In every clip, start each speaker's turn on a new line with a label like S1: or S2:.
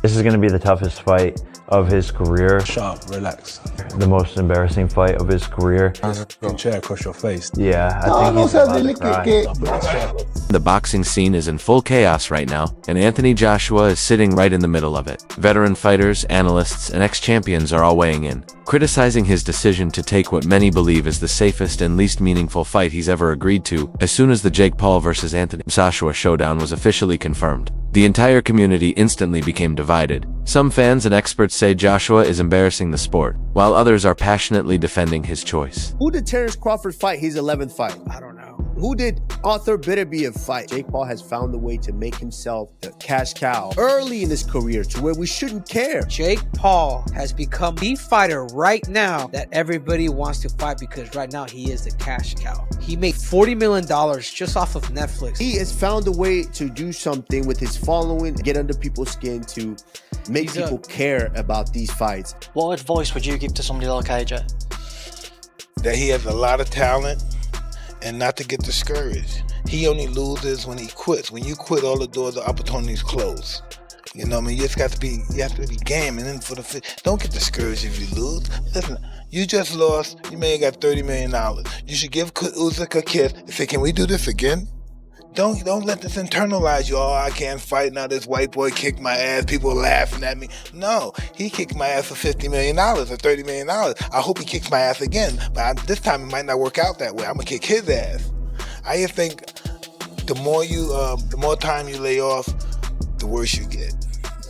S1: This is going to be the toughest fight of his career.
S2: Sharp, relax.
S1: The most embarrassing fight of his career.
S2: Chair across your face.
S1: Yeah, I think he's about to cry.
S3: The boxing scene is in full chaos right now, and Anthony Joshua is sitting right in the middle of it. Veteran fighters, analysts, and ex-champions are all weighing in, criticizing his decision to take what many believe is the safest and least meaningful fight he's ever agreed to. As soon as the Jake Paul vs. Anthony Joshua showdown was officially confirmed, the entire community instantly became divided. Some fans and experts say Joshua is embarrassing the sport, while others are passionately defending his choice.
S4: Who did Terrence Crawford fight his 11th fight?
S5: I don't know.
S4: Who did Arthur Beterbiev fight? Jake Paul has found a way to make himself the cash cow early in his career to where we shouldn't care.
S5: Jake Paul has become the fighter right now that everybody wants to fight because right now he is the cash cow. He made $40 million just off of Netflix.
S4: He has found a way to do something with his following, get under people's skin to make people care about these fights.
S6: What advice would you give to somebody like AJ?
S7: That he has a lot of talent and not to get discouraged. He only loses when he quits. When you quit, all the doors of opportunities close. You know what I mean? You have to be game, and then don't get discouraged if you lose. Listen, you just lost. You may have got $30 million. You should give Usyk a kiss and say, "Can we do this again?" Don't let this internalize you. Oh, I can't fight now. This white boy kicked my ass. People are laughing at me. No, he kicked my ass for $50 million or $30 million. I hope he kicks my ass again. But this time it might not work out that way. I'm gonna kick his ass. I just think the more time you lay off, the worse you get.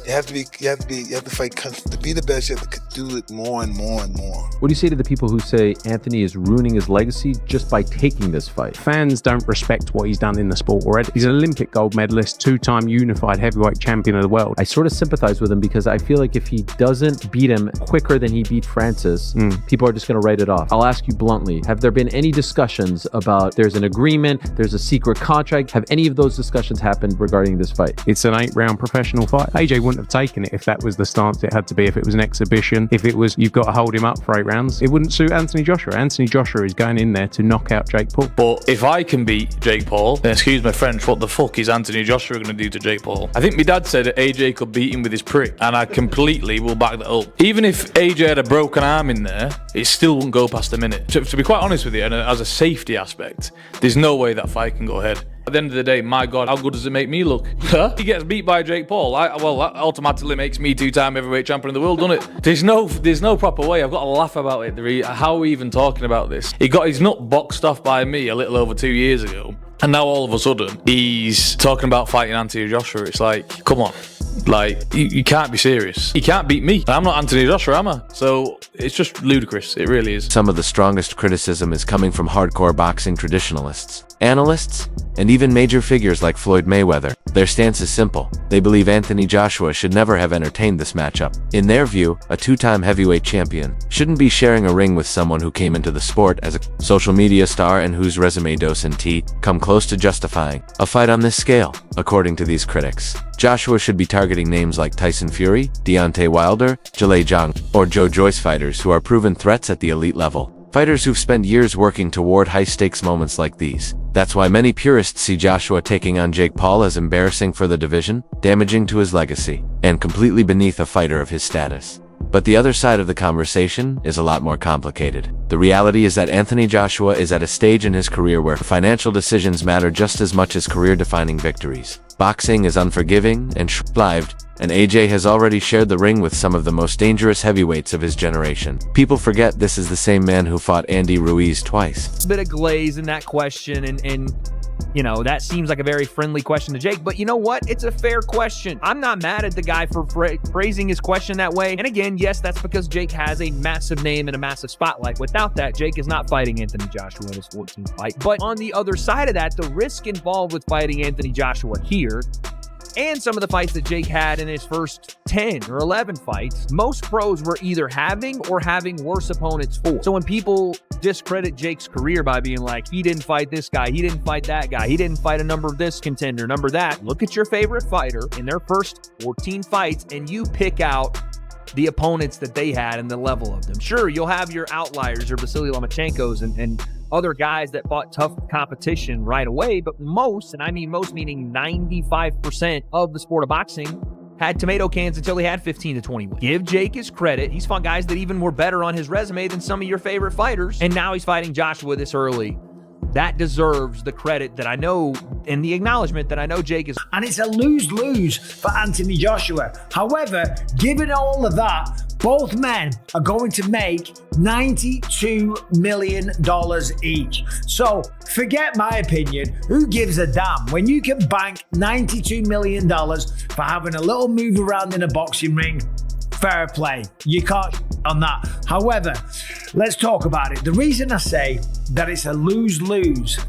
S7: You have to fight to be the best. You have to do it more and more and more.
S8: What do you say to the people who say Anthony is ruining his legacy just by taking this fight?
S9: Fans don't respect what he's done in the sport already. He's an Olympic gold medalist, two-time unified heavyweight champion of the world.
S8: I sort of sympathize with him because I feel like if he doesn't beat him quicker than he beat Francis, people are just going to write it off. I'll ask you bluntly, have there been any discussions about there's an agreement, there's a secret contract? Have any of those discussions happened regarding this fight?
S9: It's an 8-round professional fight. AJ wouldn't have taken it if that was the stance it had to be, if it was an exhibition, if it was you've got to hold him up for 8 rounds. It wouldn't suit Anthony Joshua. Anthony Joshua is going in there to knock out Jake Paul.
S10: But if I can beat Jake Paul, then excuse my French, what the fuck is Anthony Joshua going to do to Jake Paul? I think my dad said that AJ could beat him with his prick, and I completely will back that up. Even if AJ had a broken arm in there, it still wouldn't go past a minute. To be quite honest with you, and as a safety aspect, there's no way that fight can go ahead. At the end of the day, my God, how good does it make me look? He gets beat by Jake Paul. Well, that automatically makes me 2-time heavyweight champion of the world, doesn't it? There's no proper way. I've got to laugh about it. How are we even talking about this? He got his nut boxed off by me a little over 2 years ago. And now all of a sudden, he's talking about fighting Anthony Joshua. It's like, come on. Like, you can't be serious. He can't beat me. I'm not Anthony Joshua, am I? So it's just ludicrous. It really is.
S3: Some of the strongest criticism is coming from hardcore boxing traditionalists, analysts, and even major figures like Floyd Mayweather. Their stance is simple. They believe Anthony Joshua should never have entertained this matchup. In their view, a 2-time heavyweight champion shouldn't be sharing a ring with someone who came into the sport as a social media star and whose resume come close to justifying a fight on this scale. According to these critics, Joshua should be targeting names like Tyson Fury, Deontay Wilder, Jalei Zhang, or Joe Joyce, fighters who are proven threats at the elite level. Fighters who've spent years working toward high-stakes moments like these. That's why many purists see Joshua taking on Jake Paul as embarrassing for the division, damaging to his legacy, and completely beneath a fighter of his status. But the other side of the conversation is a lot more complicated. The reality is that Anthony Joshua is at a stage in his career where financial decisions matter just as much as career-defining victories. Boxing is unforgiving and short-lived, and AJ has already shared the ring with some of the most dangerous heavyweights of his generation. People forget this is the same man who fought Andy Ruiz twice.
S11: A bit of glaze in that question, and you know, that seems like a very friendly question to Jake, but you know what? It's a fair question. I'm not mad at the guy for phrasing his question that way. And again, yes, that's because Jake has a massive name and a massive spotlight. Without that, Jake is not fighting Anthony Joshua in his 14th fight. But on the other side of that, the risk involved with fighting Anthony Joshua here, and some of the fights that Jake had in his first 10 or 11 fights, most pros were either having or having worse opponents for. So when people discredit Jake's career by being like, he didn't fight this guy, he didn't fight that guy, he didn't fight a number of this contender, number that, look at your favorite fighter in their first 14 fights and you pick out the opponents that they had and the level of them. Sure, you'll have your outliers, your Vasily Lomachenkos and other guys that fought tough competition right away, but most, and I mean most meaning 95% of the sport of boxing, had tomato cans until he had 15 to 20 wins. Give Jake his credit. He's fought guys that even were better on his resume than some of your favorite fighters, and now he's fighting Joshua this early. That deserves the credit that I know and the acknowledgement that I know Jake is.
S12: And it's a lose-lose for Anthony Joshua. However, given all of that, both men are going to make $92 million each. So forget my opinion. Who gives a damn? When you can bank $92 million for having a little move around in a boxing ring, fair play. You can't on that. However, let's talk about it. The reason I say that it's a lose-lose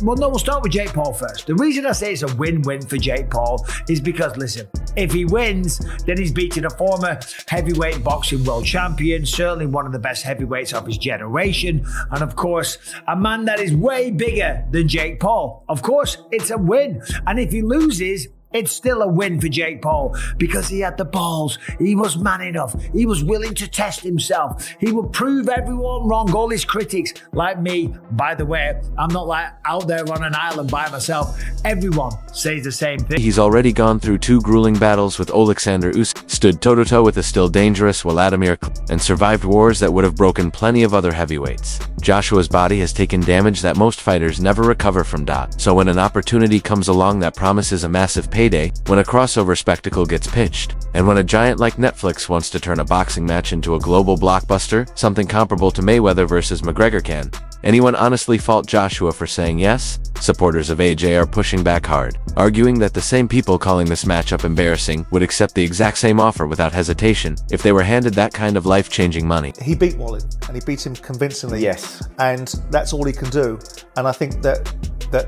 S12: we'll start with Jake Paul first. The reason I say it's a win-win for Jake Paul is because, listen, if he wins, then he's beating a former heavyweight boxing world champion, certainly one of the best heavyweights of his generation, and of course, a man that is way bigger than Jake Paul. Of course, it's a win. And if he loses, it's still a win for Jake Paul because he had the balls. He was man enough. He was willing to test himself. He would prove everyone wrong, all his critics, like me. By the way, I'm not like out there on an island by myself. Everyone says the same thing.
S3: He's already gone through 2 grueling battles with Alexander Usyk, stood toe-to-toe with a still dangerous Vladimir Klitschko, and survived wars that would have broken plenty of other heavyweights. Joshua's body has taken damage that most fighters never recover from. So when an opportunity comes along that promises a massive payday, when a crossover spectacle gets pitched, and when a giant like Netflix wants to turn a boxing match into a global blockbuster, something comparable to Mayweather versus McGregor can, anyone honestly fault Joshua for saying yes? Supporters of AJ are pushing back hard, arguing that the same people calling this matchup embarrassing would accept the exact same offer without hesitation if they were handed that kind of life-changing money.
S13: He beat Wally, and he beat him convincingly.
S14: Yes.
S13: And that's all he can do. And I think that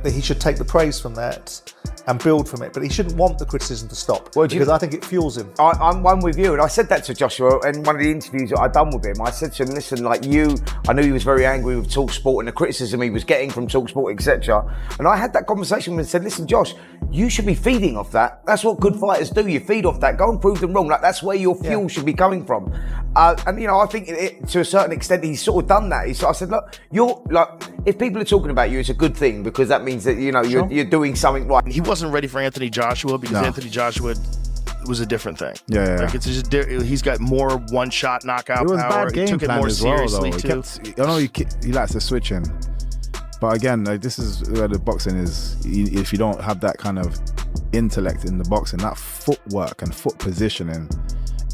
S13: he should take the praise from that and build from it, but he shouldn't want the criticism to stop because I think it fuels him.
S14: I'm one with you, and I said that to Joshua in one of the interviews that I'd done with him. I said to him, listen, like I knew he was very angry with TalkSport and the criticism he was getting from TalkSport, etc. And I had that conversation with him and said, listen, Josh, you should be feeding off that. That's what good fighters do. You feed off that. Go and prove them wrong. Like that's where your fuel should be coming from. And I think to a certain extent he's sort of done that. I said, look, you're like, if people are talking about you, it's a good thing because that means that you're doing something right.
S15: He wasn't ready for Anthony Joshua because Anthony Joshua was a different thing.
S16: Yeah.
S15: Like it's just he's got more one-shot knockout
S16: it was
S15: power.
S16: Bad game
S15: he took
S16: plan
S15: it more
S16: as well,
S15: seriously
S16: though. He likes to switch in, but again, like this is where the boxing is. If you don't have that kind of intellect in the boxing, that footwork and foot positioning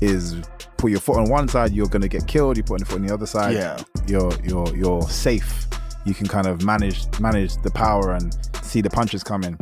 S16: is. Put your foot on one side, you're gonna get killed. You put your foot on the other side, you're safe. You can kind of manage the power and see the punches coming.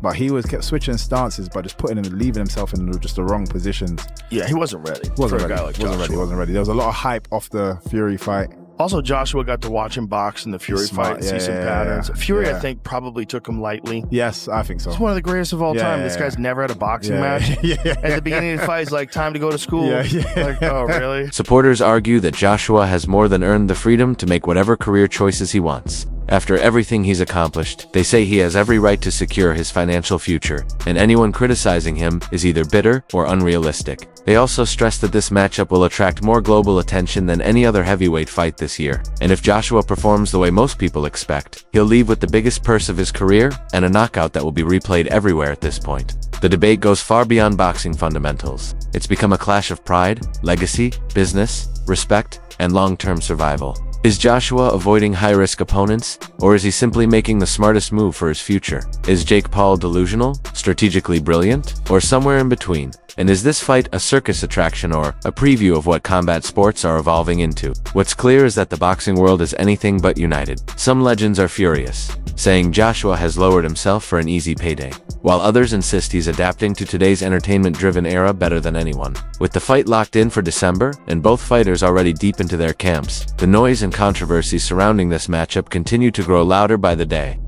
S16: But he kept switching stances by just leaving himself in just the wrong positions.
S15: Yeah, he wasn't ready.
S16: Wasn't ready. There was a lot of hype off the Fury fight.
S15: Also, Joshua got to watch him box in the Fury fight and see some patterns. Fury, I think, probably took him lightly.
S16: Yes, I think so.
S15: He's one of the greatest of all time. This guy's never had a boxing match. At the beginning of the fight, he's like, time to go to school. Like, oh, really?
S3: Supporters argue that Joshua has more than earned the freedom to make whatever career choices he wants. After everything he's accomplished, they say he has every right to secure his financial future, and anyone criticizing him is either bitter or unrealistic. They also stress that this matchup will attract more global attention than any other heavyweight fight this year, and if Joshua performs the way most people expect, he'll leave with the biggest purse of his career and a knockout that will be replayed everywhere at this point. The debate goes far beyond boxing fundamentals. It's become a clash of pride, legacy, business, respect, and long-term survival. Is Joshua avoiding high-risk opponents, or is he simply making the smartest move for his future? Is Jake Paul delusional, strategically brilliant, or somewhere in between? And is this fight a circus attraction or a preview of what combat sports are evolving into? What's clear is that the boxing world is anything but united. Some legends are furious, saying Joshua has lowered himself for an easy payday, while others insist he's adapting to today's entertainment-driven era better than anyone. With the fight locked in for December, and both fighters already deep into their camps, the noise and controversy surrounding this matchup continue to grow louder by the day.